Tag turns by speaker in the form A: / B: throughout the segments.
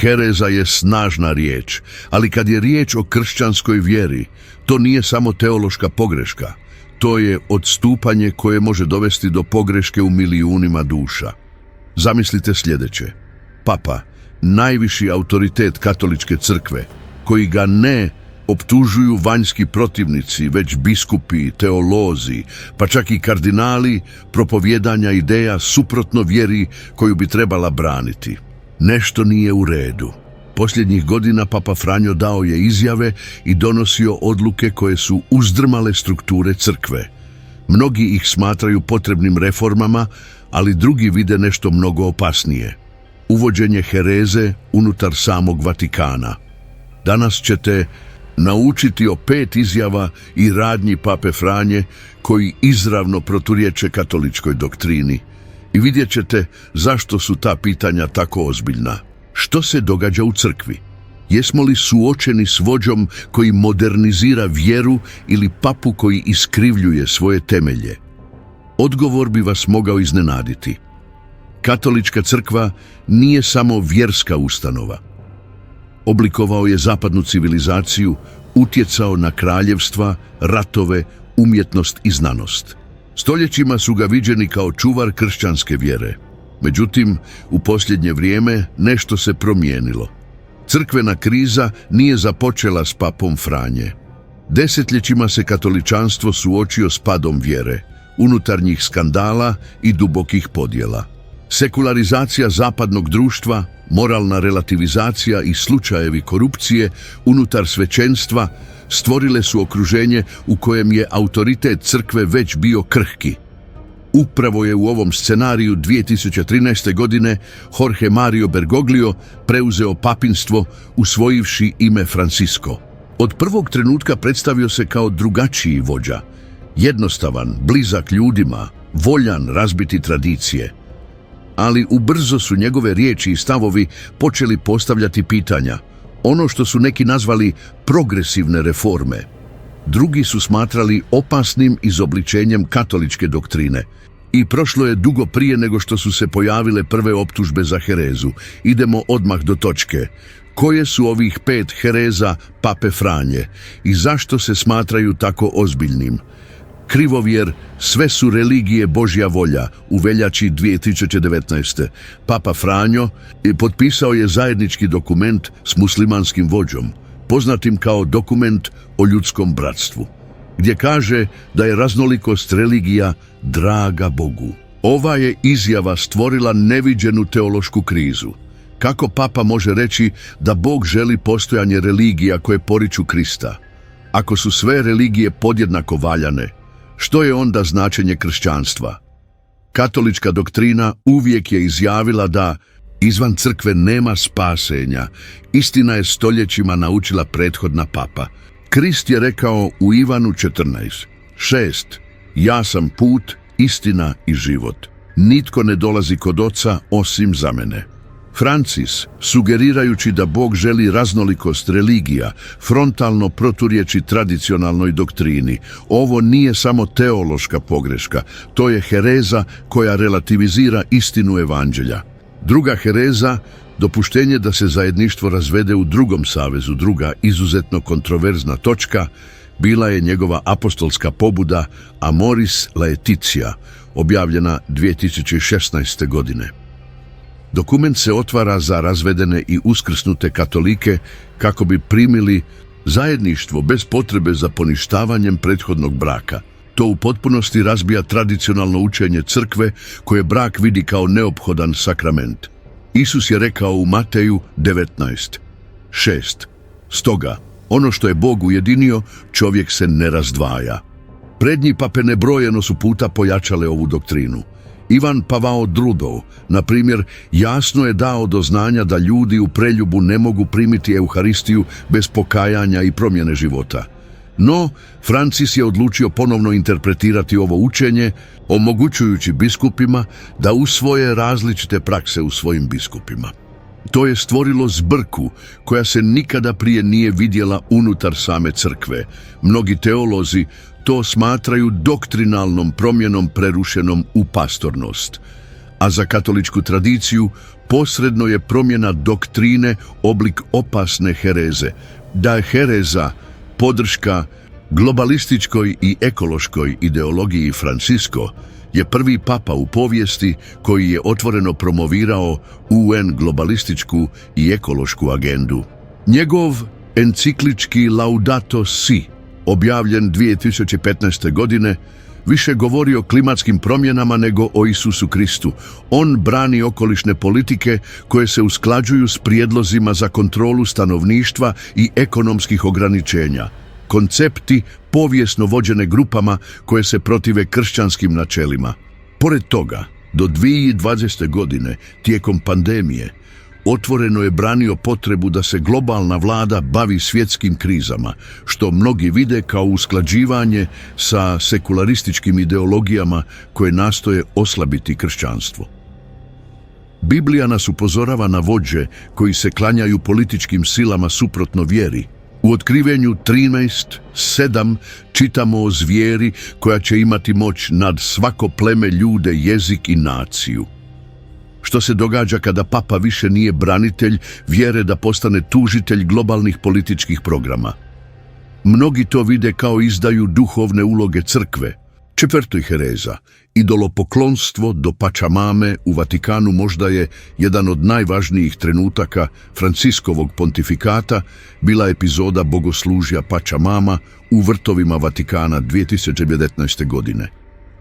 A: Hereza je snažna riječ, ali kad je riječ o kršćanskoj vjeri, to nije samo teološka pogreška. To je odstupanje koje može dovesti do pogreške u milijunima duša. Zamislite sljedeće. Papa, najviši autoritet katoličke crkve, koji ga ne optužuju vanjski protivnici, već biskupi, teolozi, pa čak i kardinali, propovjedanja ideja suprotno vjeri koju bi trebala braniti. Nešto nije u redu. Posljednjih godina Papa Franjo dao je izjave i donosio odluke koje su uzdrmale strukture crkve. Mnogi ih smatraju potrebnim reformama, ali drugi vide nešto mnogo opasnije. Uvođenje hereze unutar samog Vatikana. Danas ćete naučiti o 5 izjava i radnji Pape Franje koji izravno proturječe katoličkoj doktrini. I vidjet ćete zašto su ta pitanja tako ozbiljna. Što se događa u crkvi? Jesmo li suočeni s vođom koji modernizira vjeru ili papu koji iskrivljuje svoje temelje? Odgovor bi vas mogao iznenaditi. Katolička crkva nije samo vjerska ustanova. Oblikovao je zapadnu civilizaciju, utjecao na kraljevstva, ratove, umjetnost i znanost. Stoljećima su ga viđeni kao čuvar kršćanske vjere. Međutim, u posljednje vrijeme nešto se promijenilo. Crkvena kriza nije započela s papom Franje. Desetljećima se katoličanstvo suočio s padom vjere, unutarnjih skandala i dubokih podjela. Sekularizacija zapadnog društva, moralna relativizacija i slučajevi korupcije unutar svećenstva stvorile su okruženje u kojem je autoritet crkve već bio krhki. Upravo je u ovom scenariju 2013. godine Jorge Mario Bergoglio preuzeo papinstvo usvojivši ime Francisco. Od prvog trenutka predstavio se kao drugačiji vođa, jednostavan, blizak ljudima, voljan razbiti tradicije. Ali ubrzo su njegove riječi i stavovi počeli postavljati pitanja, ono što su neki nazvali progresivne reforme. Drugi su smatrali opasnim izobličenjem katoličke doktrine. I prošlo je dugo prije nego što su se pojavile prve optužbe za herezu. Idemo odmah do točke. Koje su ovih 5 hereza Pape Franje i zašto se smatraju tako ozbiljnim? Krivovjer, sve su religije Božja volja, u veljači 2019. Papa Franjo potpisao je zajednički dokument s muslimanskim vođom, poznatim kao dokument o ljudskom bratstvu, gdje kaže da je raznolikost religija draga Bogu. Ova je izjava stvorila neviđenu teološku krizu. Kako papa može reći da Bog želi postojanje religija koje poriču Krista? Ako su sve religije podjednako valjane, što je onda značenje kršćanstva? Katolička doktrina uvijek je izjavila da izvan crkve nema spasenja. Istina je stoljećima naučila prethodna papa. Krist je rekao u Ivanu 14:6: Ja sam put, istina i život. Nitko ne dolazi kod Oca osim za mene. Francis, sugerirajući da Bog želi raznolikost religija, frontalno proturječi tradicionalnoj doktrini. Ovo nije samo teološka pogreška, to je hereza koja relativizira istinu evanđelja. Druga hereza, dopuštenje da se zajedništvo razvede u drugom savezu, druga izuzetno kontroverzna točka, bila je njegova apostolska pobuda Amoris Laetitia, objavljena 2016. godine. Dokument se otvara za razvedene i uskrsnute katolike kako bi primili zajedništvo bez potrebe za poništavanjem prethodnog braka. To u potpunosti razbija tradicionalno učenje crkve koje brak vidi kao neophodan sakrament. Isus je rekao u Mateju 19:6: Stoga, ono što je Bog ujedinio, čovjek se ne razdvaja. Prednji pape nebrojeno su puta pojačale ovu doktrinu. Ivan Pavao II, na primjer, jasno je dao do znanja da ljudi u preljubu ne mogu primiti Euharistiju bez pokajanja i promjene života. No, Francis je odlučio ponovno interpretirati ovo učenje, omogućujući biskupima da usvoje različite prakse u svojim biskupima. To je stvorilo zbrku koja se nikada prije nije vidjela unutar same crkve. Mnogi teolozi to smatraju doktrinalnom promjenom prerušenom u pastornost. a za katoličku tradiciju posredno je promjena doktrine oblik opasne hereze. Da je hereza podrška globalističkoj i ekološkoj ideologiji, Francisco je prvi papa u povijesti koji je otvoreno promovirao UN globalističku i ekološku agendu. Njegov enciklički Laudato Si, objavljen 2015. godine, više govori o klimatskim promjenama nego o Isusu Kristu. On brani okolišne politike koje se usklađuju s prijedlozima za kontrolu stanovništva i ekonomskih ograničenja. Koncepti povijesno vođene grupama koje se protive kršćanskim načelima. Pored toga, do 2020. godine, tijekom pandemije, otvoreno je branio potrebu da se globalna vlada bavi svjetskim krizama, što mnogi vide kao usklađivanje sa sekularističkim ideologijama koje nastoje oslabiti kršćanstvo. Biblija nas upozorava na vođe koji se klanjaju političkim silama suprotno vjeri. U Otkrivenju 13:7 čitamo o zvijeri koja će imati moć nad svako pleme, ljude, jezik i naciju. Što se događa kada papa više nije branitelj vjere da postane tužitelj globalnih političkih programa? Mnogi to vide kao izdaju duhovne uloge crkve. Četvrto hereza, idolopoklonstvo do Pačamame u Vatikanu možda je jedan od najvažnijih trenutaka Franciskovog pontifikata, bila epizoda bogoslužja Pačamama u vrtovima Vatikana 2019. godine.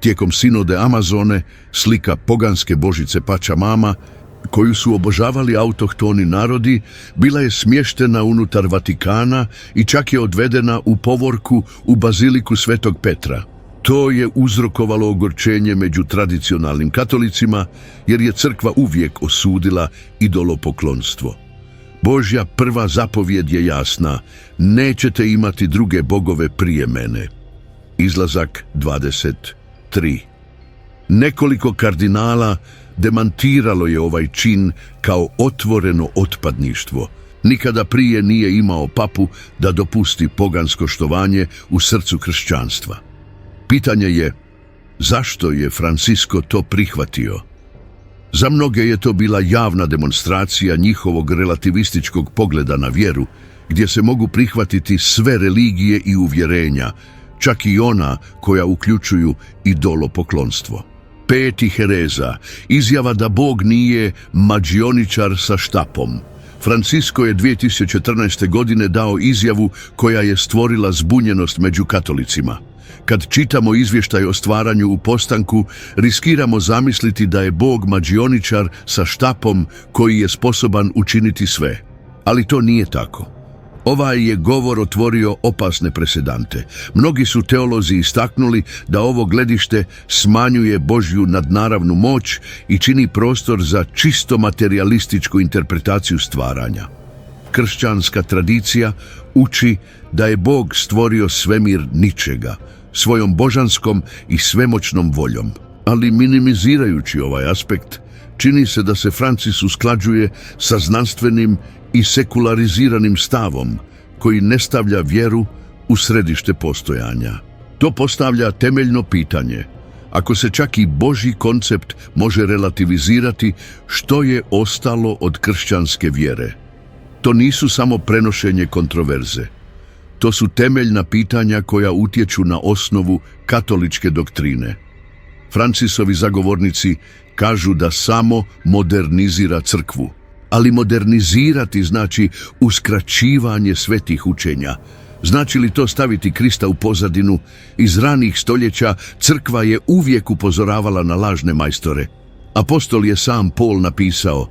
A: Tijekom sinode Amazone, slika poganske božice Pačamama, koju su obožavali autohtoni narodi, bila je smještena unutar Vatikana i čak je odvedena u povorku u baziliku Svetog Petra. To je uzrokovalo ogorčenje među tradicionalnim katolicima, jer je crkva uvijek osudila idolopoklonstvo. Božja prva zapovjed je jasna: nećete imati druge bogove prije mene. Izlazak 23. Nekoliko kardinala demantiralo je ovaj čin kao otvoreno otpadništvo. Nikada prije nije imao papu da dopusti pogansko štovanje u srcu kršćanstva. Pitanje je, zašto je Francisco to prihvatio? Za mnoge je to bila javna demonstracija njihovog relativističkog pogleda na vjeru, gdje se mogu prihvatiti sve religije i uvjerenja, čak i ona koja uključuju idolopoklonstvo. Peti hereza, izjava da Bog nije mađioničar sa štapom. Francisco je 2014. godine dao izjavu koja je stvorila zbunjenost među katolicima. Kad čitamo izvještaj o stvaranju u postanku, riskiramo zamisliti da je Bog mađioničar sa štapom koji je sposoban učiniti sve. Ali to nije tako. Ovaj je govor otvorio opasne presedante. Mnogi su teolozi istaknuli da ovo gledište smanjuje Božju nadnaravnu moć i čini prostor za čisto materijalističku interpretaciju stvaranja. Kršćanska tradicija uči da je Bog stvorio svemir ničega, svojom božanskom i svemoćnom voljom. Ali minimizirajući ovaj aspekt, čini se da se Francis usklađuje sa znanstvenim i sekulariziranim stavom koji ne stavlja vjeru u središte postojanja. To postavlja temeljno pitanje: ako se čak i Božji koncept može relativizirati, što je ostalo od kršćanske vjere? To nisu samo prenošenje kontroverze. To su temeljna pitanja koja utječu na osnovu katoličke doktrine. Francisovi zagovornici kažu da samo modernizira crkvu. Ali modernizirati znači uskraćivanje svetih učenja. Znači li to staviti Krista u pozadinu? Iz ranih stoljeća crkva je uvijek upozoravala na lažne majstore. Apostol je sam Pol napisao: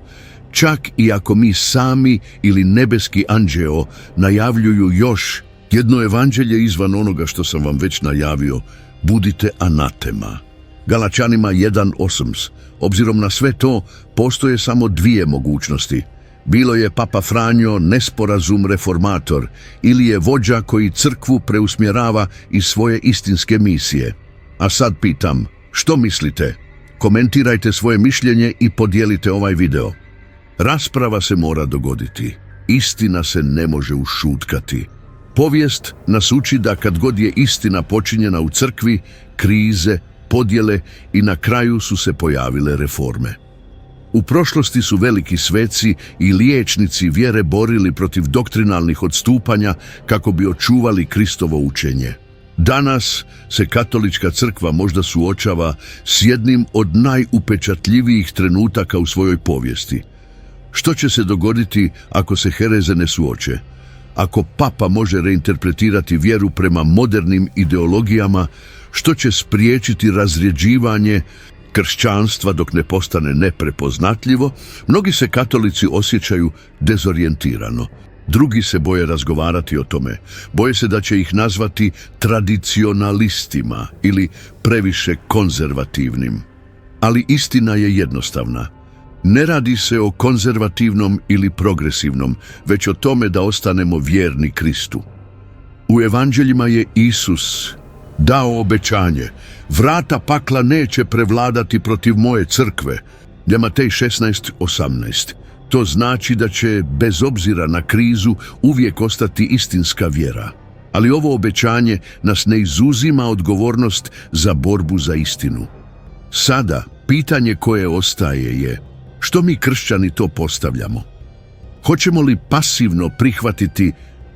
A: čak i ako mi sami ili nebeski anđeo najavljuju još jedno evanđelje izvan onoga što sam vam već najavio, budite anatema. Galačanima 1:8. Obzirom na sve to, postoje samo dvije mogućnosti. Bilo je Papa Franjo nesporazum reformator ili je vođa koji crkvu preusmjerava iz svoje istinske misije. A sad pitam, što mislite? Komentirajte svoje mišljenje i podijelite ovaj video. Rasprava se mora dogoditi. Istina se ne može ušutkati. Povijest nas uči da kad god je istina počinjena u crkvi, krize podjele i na kraju su se pojavile reforme. U prošlosti su veliki sveci i liječnici vjere borili protiv doktrinalnih odstupanja kako bi očuvali Kristovo učenje. Danas se katolička crkva možda suočava s jednim od najupečatljivijih trenutaka u svojoj povijesti. Što će se dogoditi ako se hereze ne suoče? Ako papa može reinterpretirati vjeru prema modernim ideologijama, što će spriječiti razrjeđivanje kršćanstva dok ne postane neprepoznatljivo? Mnogi se katolici osjećaju dezorijentirano. Drugi se boje razgovarati o tome. Boje se da će ih nazvati tradicionalistima ili previše konzervativnim. Ali istina je jednostavna. Ne radi se o konzervativnom ili progresivnom, već o tome da ostanemo vjerni Kristu. U evanđeljima je Isus dao obećanje: vrata pakla neće prevladati protiv moje crkve. Matej 16:18. To znači da će, bez obzira na krizu, uvijek ostati istinska vjera. Ali ovo obećanje nas ne izuzima odgovornost za borbu za istinu. Sada, pitanje koje ostaje je: što mi kršćani to postavljamo? Hoćemo li pasivno prihvatiti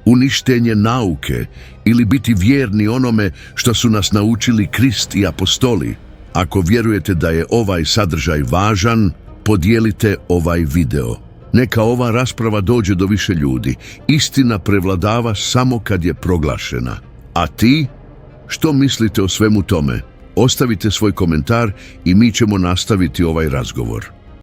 A: uništenje nauke ili biti vjerni onome što su nas naučili Krist i apostoli? Ako vjerujete da je ovaj sadržaj važan, podijelite ovaj video. Neka ova rasprava dođe do više ljudi. Istina prevladava samo kad je proglašena. A ti, što mislite o svemu tome? Ostavite svoj komentar i mi ćemo nastaviti ovaj razgovor.